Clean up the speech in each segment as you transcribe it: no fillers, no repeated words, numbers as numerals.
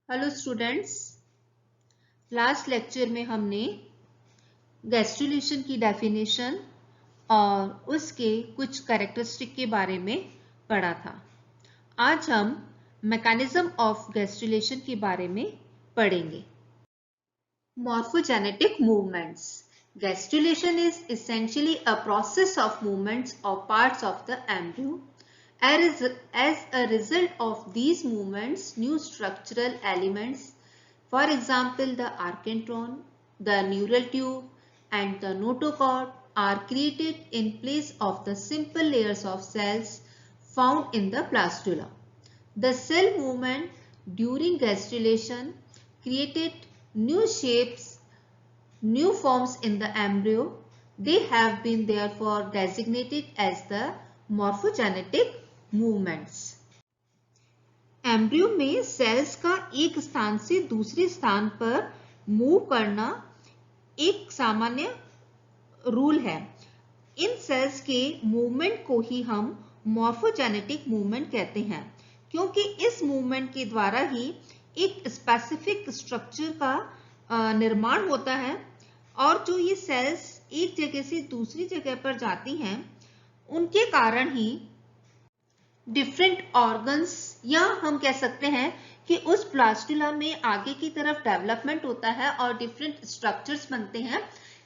Hello students, last lecture में हमने gastrulation की डेफिनेशन और उसके कुछ कैरेक्टरिस्टिक के बारे में पढ़ा था। आज हम मैकेनिज्म ऑफ गैस्ट्रुलेशन के बारे में पढ़ेंगे। Morphogenetic movements. Gastrulation is essentially a process of movements of parts of the embryo. As a result of these movements, new structural elements, for example the architron, the neural tube and the notochord, are created in place of the simple layers of cells found in the blastula. The cell movement during gastrulation created new shapes, new forms in the embryo. They have been therefore designated as the morphogenetic movements. Embryo में sales का एक स्थान से दूसरे स्थान पर move करना एक सामान्य रूल है। इन सेल्स के मूवमेंट को ही हम मॉर्फोजेनेटिक मूवमेंट कहते हैं, क्योंकि इस मूवमेंट के द्वारा ही एक स्पेसिफिक स्ट्रक्चर का निर्माण होता है और जो ये सेल्स एक जगह से दूसरी जगह पर जाती हैं उनके कारण ही डिफरेंट ऑर्गन्स या हम कह सकते हैं कि उस ब्लास्टुला में आगे की तरफ डेवलपमेंट होता है और डिफरेंट स्ट्रक्चर्स बनते हैं,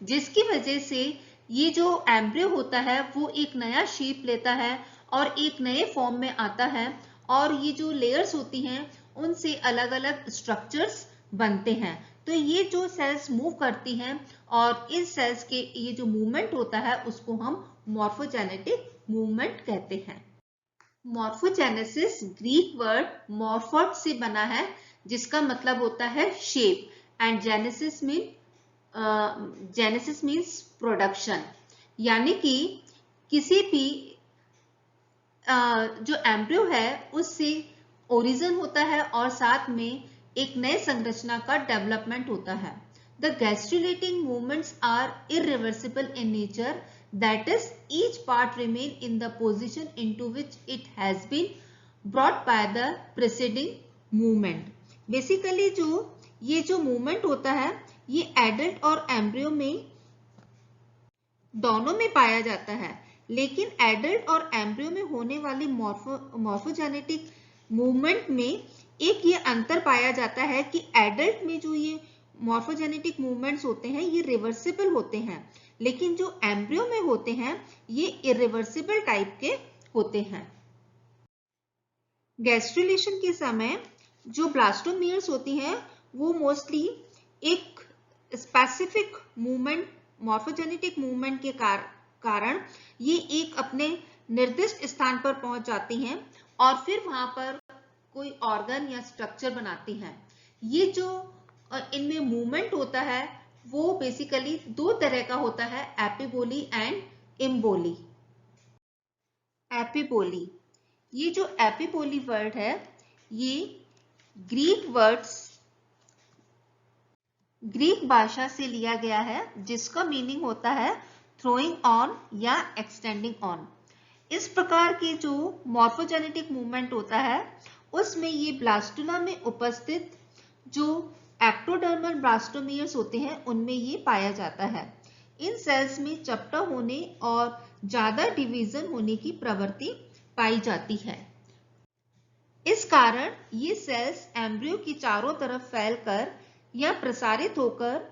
जिसकी वजह से ये जो एम्ब्रियो होता है वो एक नया शेप लेता है और एक नए फॉर्म में आता है और ये जो लेयर्स होती हैं उनसे अलग अलग स्ट्रक्चर्स बनते हैं। तो ये जो सेल्स मूव करती हैं और इस सेल्स के ये जो मूवमेंट होता है उसको हम मॉर्फोजेनेटिक मूवमेंट कहते हैं। मॉर्फोजेनेसिस ग्रीक वर्ड मॉर्फोट से बना है, जिसका मतलब होता है shape, and genesis means production, यानी कि किसी भी जो एम्ब्रियो है उससे ओरिजिन होता है और साथ में एक नए संरचना का डेवलपमेंट होता है। The gastrulating movements are irreversible in nature, that is, each part remain in the position into which it has been brought by the preceding movement. Basically ये जो movement होता है ये एडल्ट और एम्ब्रियो में दोनों में पाया जाता है, लेकिन एडल्ट और एम्ब्रियो में होने वाली मॉर्फोजेनेटिक मूवमेंट में एक ये अंतर पाया जाता है कि एडल्ट में जो ये मॉर्फोजेनेटिक मूवमेंट्स होते हैं ये रिवर्सिबल होते हैं, लेकिन जो एम्ब्रियो में होते हैं ये इरिवर्सिबल टाइप के होते हैं। गैस्ट्रुलेशन के समय जो ब्लास्टोमियर्स होती हैं वो मोस्टली एक स्पेसिफिक मूवमेंट, मॉर्फोजेनेटिक मूवमेंट के कारण ये एक अपने निर्दिष्ट स्थान पर पहुंच जाती हैं और फिर वहां पर कोई ऑर्गन या स्ट्रक्चर बनाती हैं। ये जो इनमें मूवमेंट होता है वो बेसिकली दो तरह का होता है, एपिबोली एंड इम्बोली। एपिबोली, ये जो एपिबोली वर्ड है ये ग्रीक भाषा से लिया गया है, जिसका मीनिंग होता है थ्रोइंग ऑन या एक्सटेंडिंग ऑन। इस प्रकार के जो मॉर्फोजेनेटिक मूवमेंट होता है उसमें ये ब्लास्टुला में उपस्थित जो एक्टोडर्मल ब्लास्टोमियर्स होते हैं उनमें ये पाया जाता है। इन सेल्स में चपटा होने और ज्यादा डिवीजन होने की प्रवृत्ति पाई जाती है। इस कारण ये सेल्स एम्ब्रियो की चारों तरफ फैलकर या प्रसारित होकर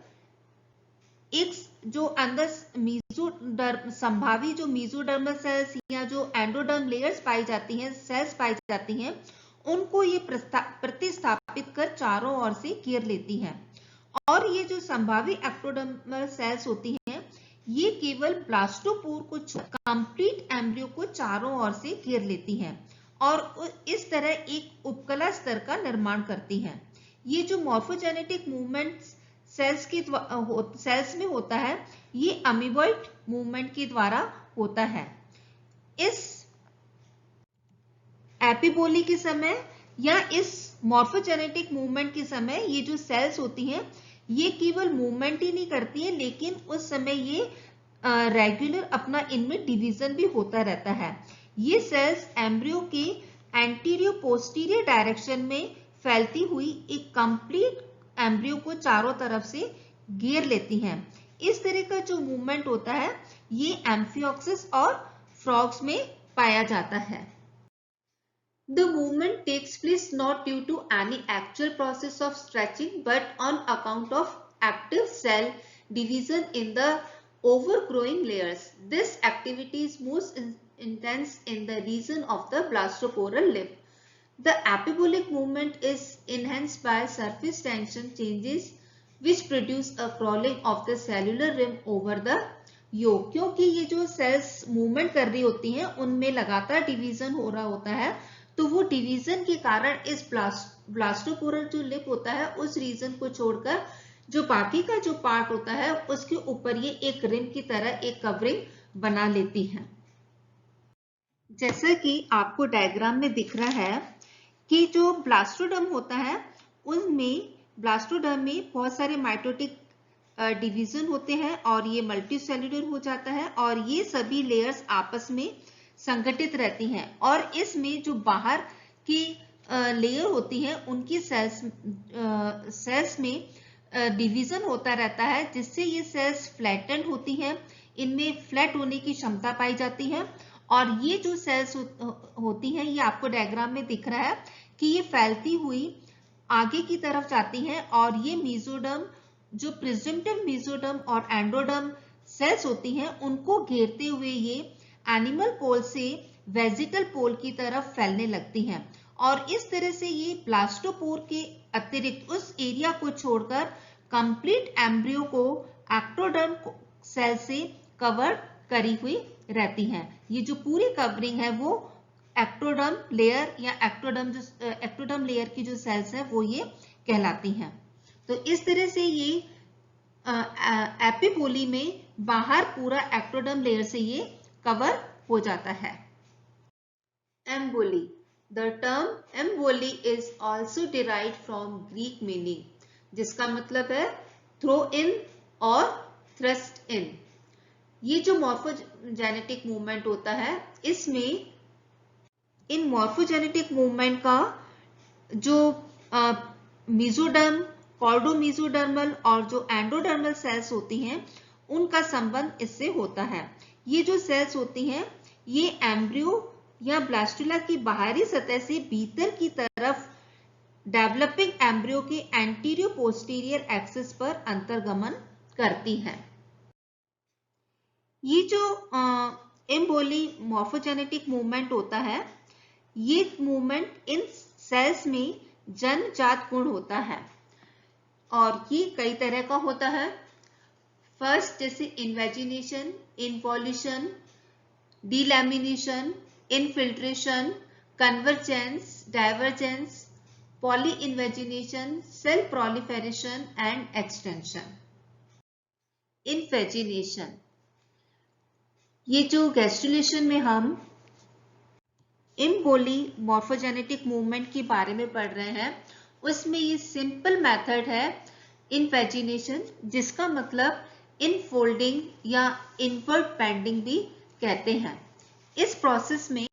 एक जो अंदर संभावी जो मेसोडर्मल सेल्स या जो एंडोडर्म लेयर्स पाई जाती हैं, सेल्स पाई जाती हैं, उनको ये प्रतिस्थापित कर चारों ओर से घेर लेती हैं। और ये जो संभावी एक्टोडर्मल सेल्स होती हैं ये केवल ब्लास्टोपोर को कंप्लीट एम्ब्रियो को चारों ओर से घेर लेती हैं और इस तरह एक उपकला स्तर का निर्माण करती हैं। ये जो मॉर्फोजेनेटिक मूवमेंट्स सेल्स में होता है ये अमीबॉइड मूवमेंट के द्वारा होता है। इस एपिबोली के समय या इस मॉर्फोजेनेटिक मूवमेंट के समय ये जो सेल्स होती हैं ये केवल मूवमेंट ही नहीं करती हैं, लेकिन उस समय ये रेगुलर अपना इनमें डिवीजन भी होता रहता है। ये सेल्स एम्ब्रियो के एंटीरियर पोस्टीरियर डायरेक्शन में फैलती हुई एक कंप्लीट एम्ब्रियो को चारों तरफ से घेर लेती हैं। इस तरह का जो मूवमेंट होता है ये एम्फियोक्सिस और फ्रॉग्स में पाया जाता है। The movement takes place not due to any actual process of stretching but on account of active cell division in the overgrowing layers. This activity is most intense in the region of the blastoporal lip. The epibolic movement is enhanced by surface tension changes which produce a crawling of the cellular rim over the yolk. क्योंकि ये जो sales movement कर रही होती हैं उनमें लगातार division हो रहा होता है, तो वो डिवीजन के कारण इस ब्लास्टोपोरल जो लिप होता है उस रीजन को छोड़कर जो बाकी का जो पार्ट होता है उसके ऊपर ये एक रिम की तरह एक कवरिंग बना लेती है। जैसा कि आपको डायग्राम में दिख रहा है कि जो ब्लास्टोडर्म होता है उनमें ब्लास्टोडर्म में बहुत सारे माइटोटिक डिवीजन होते हैं और ये मल्टीसेल्युलर हो जाता है और ये सभी लेयर्स आपस में संगठित रहती हैं और इसमें जो बाहर की लेयर होती है उनकी सेल्स में डिवीजन होता रहता है जिससे ये सेल्स फ्लैटेंड होती हैं, इनमें फ्लैट होने की क्षमता पाई जाती है और ये जो सेल्स होती हैं ये आपको डायग्राम में दिख रहा है कि ये फैलती हुई आगे की तरफ जाती हैं और ये मेसोडर्म जो प्रिजम्पटिव मेसोडर्म और एंडोडर्म सेल्स होती हैं उनको घेरते हुए ये एनिमल पोल से वेजिटल पोल की तरफ फैलने लगती हैं और इस तरह से ये ब्लास्टोपोर के अतिरिक्त उस एरिया को छोड़कर कंप्लीट एम्ब्रियो को एक्टोडर्म सेल से कवर करी हुई रहती हैं। ये जो पूरी कवरिंग है वो एक्टोडर्म लेयर या एक्टोडर्म लेयर की जो सेल्स है वो ये कहलाती हैं। तो इस तरह से ये एपिपोली में बाहर पूरा एक्टोडर्म लेयर से ये कवर हो जाता है। Emboli. The term emboli is also derived from Greek meaning, जिसका मतलब है थ्रो इन और थ्रस्ट इन। ये जो मॉर्फोजेनेटिक मूवमेंट होता है इसमें इन मॉर्फोजेनेटिक मूवमेंट का जो मेसोडर्म, कॉर्डोमेसोडर्मल और जो एंडोडर्मल सेल्स होती हैं उनका संबंध इससे होता है। ये जो सेल्स होती हैं ये एम्ब्रियो या ब्लास्टुला की बाहरी सतह से भीतर की तरफ डेवलपिंग एम्ब्रियो के एंटीरियर पोस्टीरियर एक्सिस पर अंतर्गमन करती हैं। ये जो एम्बोली मॉर्फोजेनेटिक मूवमेंट होता है ये मूवमेंट इन सेल्स में जन्मजात गुण होता है और ये कई तरह का होता है। फर्स्ट जैसे invagination, involution, delamination, infiltration, convergence, divergence, poly invagination, cell proliferation and extension. Invagination, ये जो गैस्ट्रुलेशन में हम एम्बोली मॉर्फोजेनेटिक मूवमेंट के बारे में पढ़ रहे हैं उसमें ये सिंपल मेथड है इन्वेजिनेशन, जिसका मतलब इनफोल्डिंग या इनवर्ट बेंडिंग भी कहते हैं। इस प्रोसेस में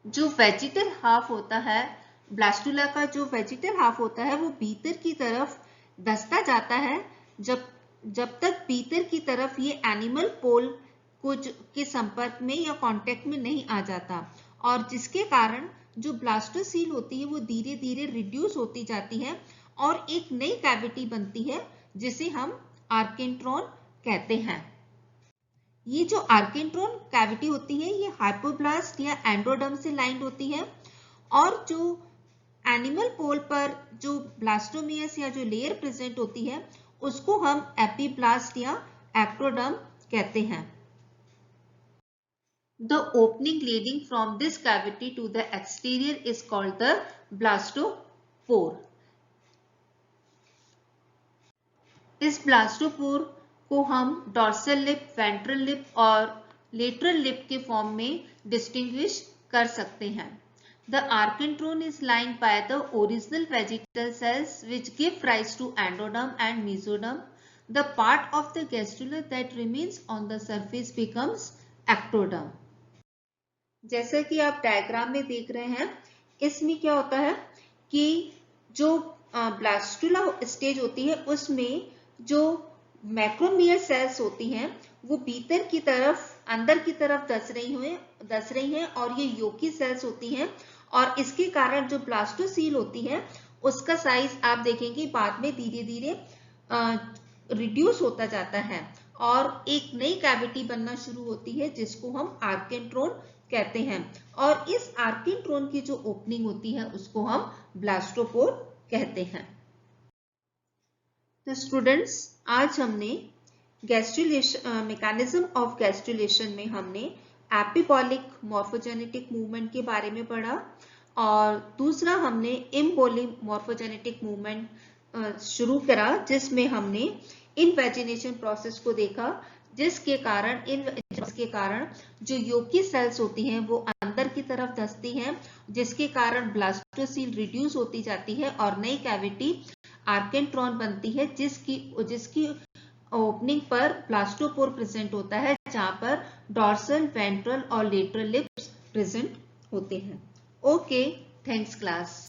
जो वेजिटल हाफ होता है, ब्लास्टुला का जो वेजिटल हाफ होता है वो भीतर की तरफ धंसता जाता है जब तक भीतर की तरफ ये एनिमल पोल के संपर्क में या कांटेक्ट में नहीं आ जाता और जिसके कारण जो ब्लास्टोसील होती है वो धीरे धीरे रिड्यूस होती जाती है और एक नई कैविटी बनती है जिसे हम आर्केंट्रॉन कहते हैं। ये जो आर्केंट्रॉन कैविटी होती है ये हाइपोब्लास्ट या एंडोडर्म से लाइंड होती है और जो एनिमल पोल पर जो ब्लास्टोमियस या जो लेयर प्रेजेंट होती है उसको हम एपीब्लास्ट या एक्टोडर्म कहते हैं। The opening leading from this cavity to the exterior is called the blastopore. इस ब्लास्टोपोर को हम डॉर्सल लिप, वेंट्रल लिप और लेटरल लिप के फॉर्म में डिस्टिंग्विश कर सकते हैं। The archenteron is lined by the original vegetal cells which give rise to endoderm and mesoderm. The part of the gastrula that remains on the surface becomes ectoderm. जैसा कि आप diagram में देख रहे हैं इसमें क्या होता है कि जो ब्लास्टुला स्टेज होती है उसमें जो मैक्रोमियल सेल्स होती हैं वो भीतर की तरफ अंदर की तरफ धस रही हैं और ये योकी सेल्स होती हैं और इसके कारण जो ब्लास्टोसील होती है उसका साइज आप देखेंगे बाद में धीरे धीरे रिड्यूस होता जाता है और एक नई कैविटी बनना शुरू होती है जिसको हम आर्केंट्रोन कहते हैं और इस आर्केंट्रोन की जो ओपनिंग होती है उसको हम ब्लास्टोपोर कहते हैं। तो स्टूडेंट्स आज हमने गैस्ट्रुलेशन मैकेनिज्म ऑफ गैस्ट्रुलेशन में हमने एपिबॉलिक मॉर्फोजेनेटिक मूवमेंट के बारे में पढ़ा और दूसरा हमने इम्बोलिक मॉर्फोजेनेटिक मूवमेंट शुरू करा जिसमें हमने इनवेजिनेशन प्रोसेस को देखा जिसके कारण जो योकी सेल्स होती हैं वो अंदर की तरफ धसती हैं जिसके कारण ब्लास्टोसील रिड्यूस होती जाती है और नई कैविटी आर्केंट्रॉन बनती है जिसकी ओपनिंग पर ब्लास्टोपोर प्रेजेंट होता है जहां पर डॉर्सल, वेंट्रल और लेटरल लिप्स प्रेजेंट होते हैं। Okay, thanks class.